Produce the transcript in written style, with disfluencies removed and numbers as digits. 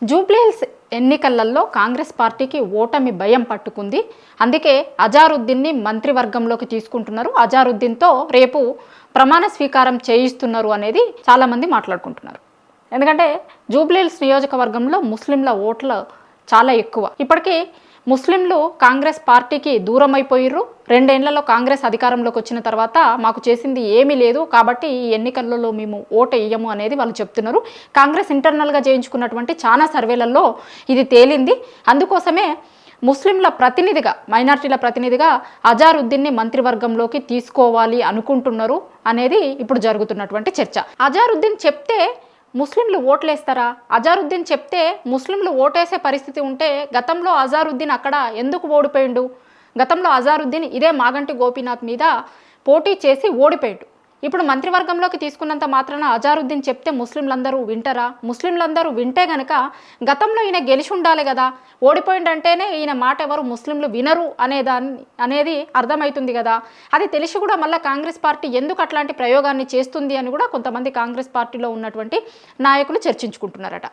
జూబ్లీహిల్స్ ఎన్నికలలో కాంగ్రెస్ పార్టీకి ఓటమి భయం పట్టుకుంది. అందుకే అజారుద్దీన్ని మంత్రివర్గంలోకి తీసుకుంటున్నారు. అజారుద్దీన్తో రేపు ప్రమాణ స్వీకారం చేయిస్తున్నారు అనేది చాలామంది మాట్లాడుకుంటున్నారు. ఎందుకంటే జూబ్లీహిల్స్ నియోజకవర్గంలో ముస్లింల ఓట్లు చాలా ఎక్కువ. ఇప్పటికీ ముస్లింలు కాంగ్రెస్ పార్టీకి దూరం అయిపోయిర్రు. 2 ఏళ్లలో కాంగ్రెస్ అధికారంలోకి వచ్చిన తర్వాత మాకు చేసింది ఏమీ లేదు, కాబట్టి ఈ ఎన్నికలలో మేము ఓటు వేయము అనేది వాళ్ళు చెప్తున్నారు. కాంగ్రెస్ ఇంటర్నల్గా చేయించుకున్నటువంటి చాలా సర్వేలలో ఇది తేలింది. అందుకోసమే ముస్లింల ప్రతినిధిగా, మైనార్టీల ప్రతినిధిగా అజారుద్దీన్ని మంత్రివర్గంలోకి తీసుకోవాలి అనుకుంటున్నారు అనేది ఇప్పుడు జరుగుతున్నటువంటి చర్చ. అజారుద్దీన్ చెప్తే ముస్లింలు ఓట్లేస్తారా? అజారుద్దీన్ చెప్తే ముస్లింలు ఓటేసే పరిస్థితి ఉంటే గతంలో అజారుద్దీన్ అక్కడ ఎందుకు ఓడిపోయిండు? గతంలో అజారుద్దీన్ ఇదే మాగంటి గోపీనాథ్ మీద పోటీ చేసి ఓడిపోయాడు. ఇప్పుడు మంత్రివర్గంలోకి తీసుకున్నంత మాత్రాన అజారుద్దీన్ చెప్తే ముస్లింలందరూ వింటారా? ముస్లింలందరూ వింటే గనక గతంలో ఈయన గెలిచి ఉండాలి కదా, ఓడిపోయిందంటేనే ఈయన మాట ఎవరు ముస్లింలు వినరు అనేది అర్థమవుతుంది కదా. అది తెలిసి కూడా మళ్ళీ కాంగ్రెస్ పార్టీ ఎందుకు అట్లాంటి ప్రయోగాన్ని చేస్తుంది అని కూడా కొంతమంది కాంగ్రెస్ పార్టీలో ఉన్నటువంటి నాయకులు చర్చించుకుంటున్నారట.